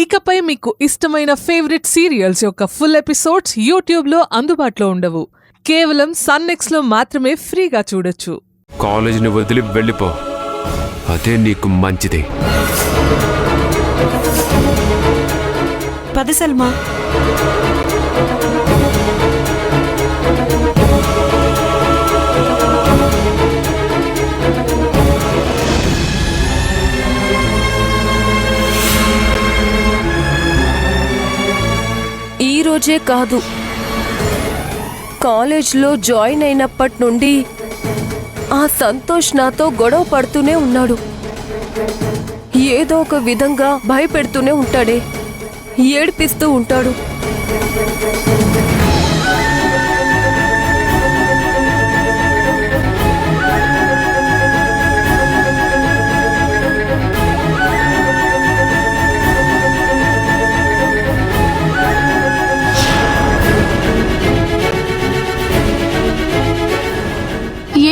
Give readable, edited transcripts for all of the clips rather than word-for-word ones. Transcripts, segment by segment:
ఇకపై మీకు ఇష్టమైన ఫేవరెట్ సీరియల్స్ యొక్క ఫుల్ ఎపిసోడ్స్ యూట్యూబ్లో అందుబాటులో ఉండవు. కేవలం సన్నెక్స్లో మాత్రమే ఫ్రీగా చూడొచ్చు. కాలేజీని వదిలి వెళ్ళిపో, అదే నీకు మంచిది. పద సల్మా. ఈ రోజే కాదు, కాలేజ్లో జాయిన్ అయినప్పటి నుండి ఆ సంతోష్ నాతో గొడవ పడుతూనే ఉన్నాడు. ఏదో ఒక విధంగా భయపెడుతూనే ఉంటాడే, ఏడిపిస్తూ ఉంటాడు.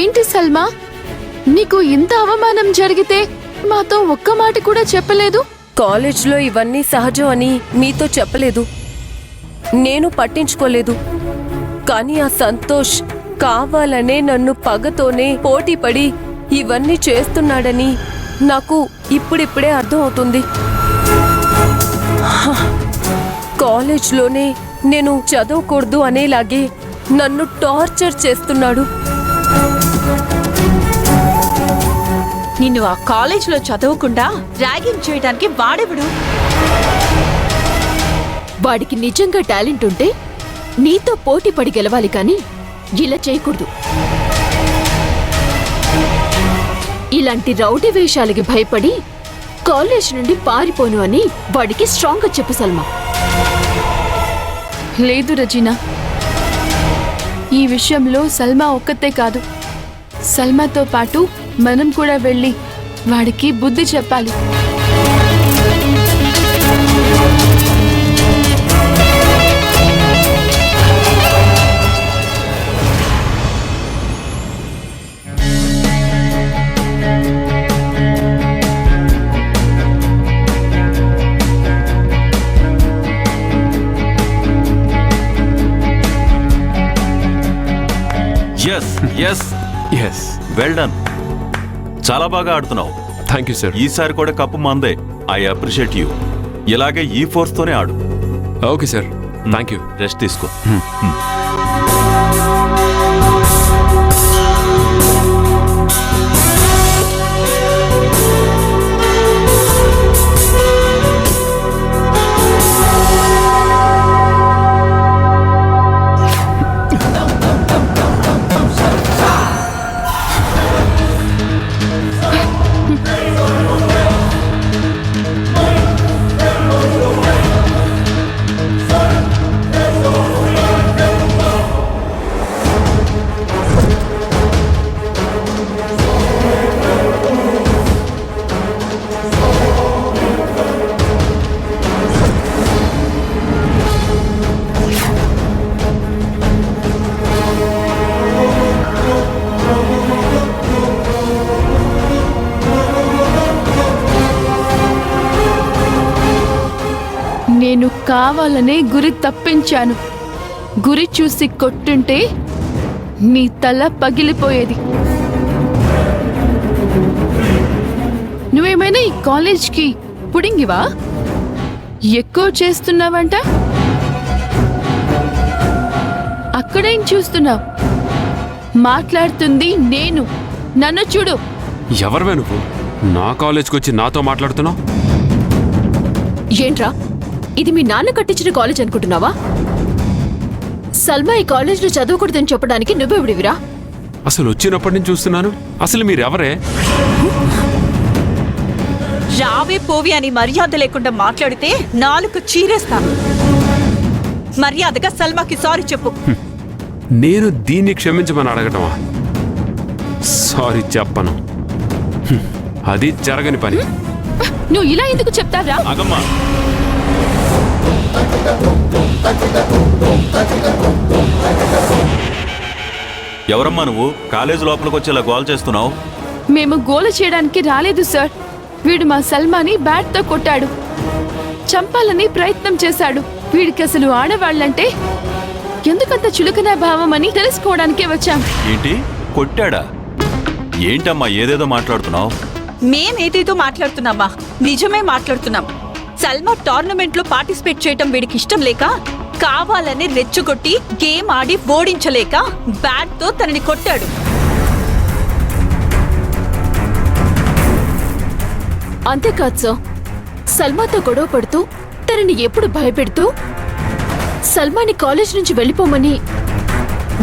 ఏంటి సల్మా, నీకు ఇంత అవమానం జరిగితే మాతో ఒక్క మాట కూడా చెప్పలేదు? కాలేజ్లో ఇవన్నీ సహజం అని మీతో చెప్పలేదు, నేను పట్టించుకోలేదు. కానీ ఆ సంతోష్ కావాలనే నన్ను పగతోనే పోటీపడి ఇవన్నీ చేస్తున్నాడని నాకు ఇప్పుడిప్పుడే అర్థం అవుతుంది. కాలేజ్లోనే నేను చదవకూడదు అనేలాగే నన్ను టార్చర్ చేస్తున్నాడు. నిన్ను ఆ కాలేజ్లో చదవకుండా ర్యాగింగ్ చేయడానికి వాడెవడు? వాడికి నిజంగా టాలెంట్ ఉంటే నీతో పోటీ పడి గెలవాలి, కానీ ఇలా చేయకూడదు. ఇలాంటి రౌడీ వేషాలకి భయపడి కాలేజ్ నుండి పారిపోను అని వాడికి స్ట్రాంగ్గా చెప్పు సల్మా. లేదు రజీనా, ఈ విషయంలో సల్మా ఒక్కతే కాదు, సల్మాతో పాటు మనం కూడా వెళ్ళి వాడికి బుద్ధి చెప్పాలి. Yes well done. చాలా బాగా ఆడుతున్నావు. Thank you sir. ఈసారి కూడా కప్పు మందే. I appreciate you. ఇలాగే ఈ ఫోర్స్ తోనే ఆడు. Okay sir, thank you. Rest తీసుకో. నేను కావాలనే గురి తప్పించాను. గురి చూసి కొట్టుంటే నీ తల పగిలిపోయేది. నువ్వేమైనా ఈ కాలేజ్కి పుడింగివా? ఎక్కువ చేస్తున్నావంట. అక్కడేం చూస్తున్నావు? మాట్లాడుతుంది నేను. నన్ను చూడు. ఎవరివే నువ్వు? నా కాలేజ్కి వచ్చి నాతో మాట్లాడుతున్నావు? ఏంట్రా, ఇది మీ నాన్న కట్టించిన కాలేజ్ అనుకుంటున్నావా? సల్మా ఈ కాలేజ్లో చదవకూడదని చెప్పడానికి నువ్వెవడివిరా? అసలు వచ్చినప్పటి నుంచి చూస్తున్నాను. అసలు మీరెవరే? రావే పోవి అని మర్యాద లేకుండా మాట్లాడితే నాలుగు చీరేస్తాను. మర్యాదగా సల్మాకి సారీ చెప్పు. నేను దీన్ని క్షమించమని అడగటమా? సారీ చెప్పను. అది జరగని పని. నువ్వు ఇలా ఎందుకు చెప్తారా? ఆగమ్మా. ఎవరమ్మా నువ్వు? కాలేజ్ లోపలికి వచ్చి ఇలా గోల్ చేస్తున్నావు? మేము గోల చేయడానికి రాలేదు సార్. వీడు మా సల్మాని బ్యాట్తో కొట్టాడు. చంపాలని ప్రయత్నం చేశాడు. వీడికి అసలు ఆడవాళ్ళంటే ఎందుకంత చులకన భావం అని తెలుసుకోవడానికే వచ్చాం. ఏంటి కొట్టాడా? ఏంటమ్మా ఏదేదో మాట్లాడుతున్నావు? మేమేదేదో మాట్లాడుతున్నామా? నిజమే మాట్లాడుతున్నాం. సల్మా టోర్నమెంట్ లో పార్టిసిపేట్ చేయటం వీడికి ఇష్టం లేక, కావాలని రెచ్చగొట్టి గేమ్ ఆడి ఓడించలేక బ్యాట్ తో తనని కొట్టాడు. అంతేకాదు సార్, సల్మాతో గొడవ పడుతూ తనని ఎప్పుడు భయపెడుతూ సల్మాని కాలేజ్ నుంచి వెళ్ళిపోమని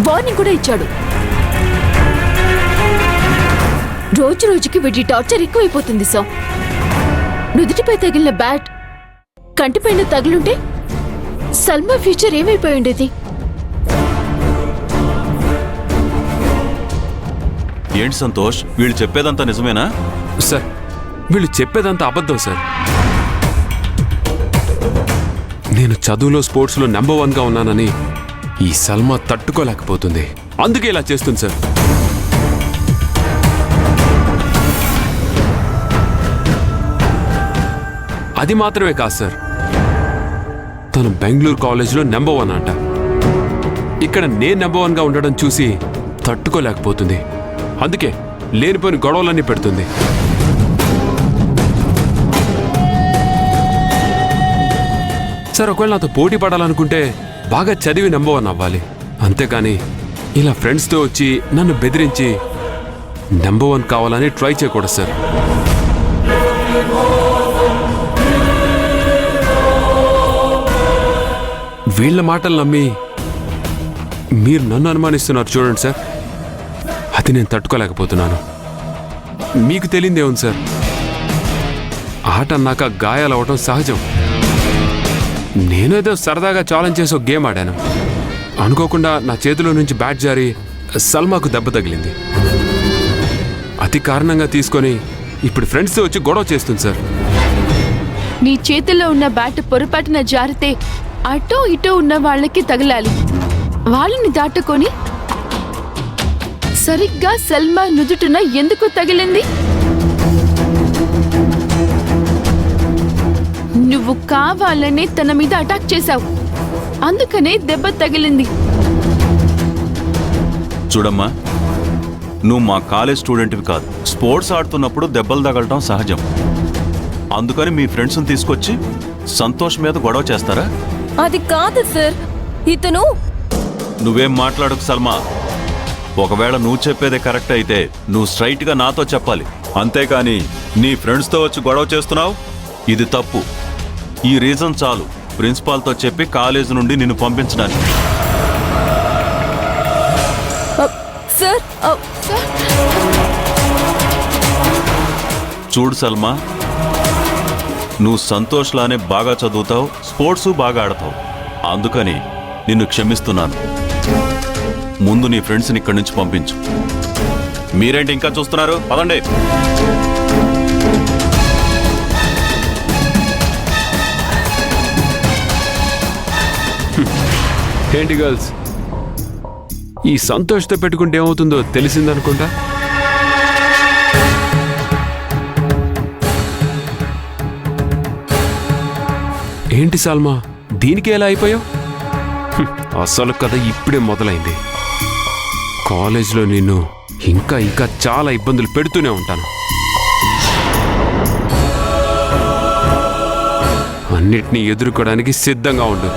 వార్నింగ్ కూడా ఇచ్చాడు. రోజు రోజుకి వీడి టార్చర్ ఎక్కువైపోతుంది సార్. నుదుటిపై తగిలిన బ్యాట్ కంటిపైన తగిలుంటే సల్మా ఫ్యూచర్ ఏమైపోయి ఉండేది? ఏంటి సంతోష్, వీళ్ళు చెప్పేదంతా నిజమేనా? సార్ వీళ్ళు చెప్పేదంతా అబద్ధం సార్. నేను చదువులో స్పోర్ట్స్లో నెంబర్ 1గా ఉన్నానని ఈ సల్మా తట్టుకోలేకపోతుంది. అందుకే ఇలా చేస్తుంది సార్. అది మాత్రమే కాదు సార్, తను బెంగళూరు కాలేజ్లో నెంబర్ 1 అంట. ఇక్కడ నేను నెంబర్ 1గా ఉండడం చూసి తట్టుకోలేకపోతుంది. అందుకే లేనిపోయిన గొడవలన్నీ పెడుతుంది. సార్ ఒకవేళ నాతో పోటీ పడాలనుకుంటే బాగా చదివి నెంబర్ 1 అవ్వాలి. అంతేకాని ఇలా ఫ్రెండ్స్తో వచ్చి నన్ను బెదిరించి నెంబర్ 1 కావాలని ట్రై చేయకూడదు సార్. వీళ్ళ మాటలు నమ్మి మీరు నన్ను అనుమానిస్తున్నారు చూడండి సార్, అది నేను తట్టుకోలేకపోతున్నాను. మీకు తెలియదేముంది సార్, ఆట అన్నాక గాయాలు అవడం సహజం. నేనేదో సరదాగా ఛాలెంజ్ చేసి ఒక గేమ్ ఆడాను. అనుకోకుండా నా చేతిలో నుంచి బ్యాట్ జారి సల్మాకు దెబ్బ తగిలింది. అతి కారణంగా తీసుకొని ఇప్పుడు ఫ్రెండ్స్తో వచ్చి గొడవ చేస్తుంది సార్. నీ చేతిలో ఉన్న బ్యాట్ పొరపాటున జారితే అటో ఇటో ఉన్న వాళ్ళకి తగలాలి. వాళ్ళని దాటుకొని సరిగ్గా సల్మా నుదుటిన ఎందుకు తగిలింది? నువ్వు కావాలనే తన మీద అటాక్ చేశావు, అందుకనే దెబ్బ తగిలింది. చూడమ్మా, నువ్వు మా కాలేజ్ స్టూడెంట్వి కాదు. స్పోర్ట్స్ ఆడుతున్నప్పుడు దెబ్బలు తగలటం సహజం. అందుకని మీ ఫ్రెండ్స్ని తీసుకొచ్చి సంతోష్ మీద గొడవ చేస్తారా? అది కాదు సార్, ఇతను. నువ్వేం మాట్లాడకు సల్మా. ఒకవేళ నువ్వు చెప్పేదే కరెక్ట్ అయితే నువ్వు స్ట్రైట్గా నాతో చెప్పాలి. అంతేకాని నీ ఫ్రెండ్స్తో వచ్చి గొడవ చేస్తున్నావు, ఇది తప్పు. ఈ రీజన్ చాలు ప్రిన్సిపాల్తో చెప్పి కాలేజ్ నుండి నిన్ను పంపించడానికి. సార్ చూడు సల్మా, నువ్వు సంతోష్లానే బాగా చదువుతావు, స్పోర్ట్స్ బాగా ఆడతావు. అందుకని నిన్ను క్షమిస్తున్నాను. ముందు నీ ఫ్రెండ్స్ని ఇక్కడి నుంచి పంపించు. మీరేంటి ఇంకా చూస్తున్నారు? పదండి. ఏంటి గర్ల్స్, ఈ సంతోష్తో పెట్టుకుంటే ఏమవుతుందో తెలిసిందనుకుంటా. ఏంటి సల్మా, దీనికి ఎలా అయిపోయావు? అసలు కథ ఇప్పుడే మొదలైంది. కాలేజ్లో నిన్ను ఇంకా ఇంకా చాలా ఇబ్బందులు పెడుతూనే ఉంటాను. అన్నిటినీ ఎదుర్కోవడానికి సిద్ధంగా ఉండు.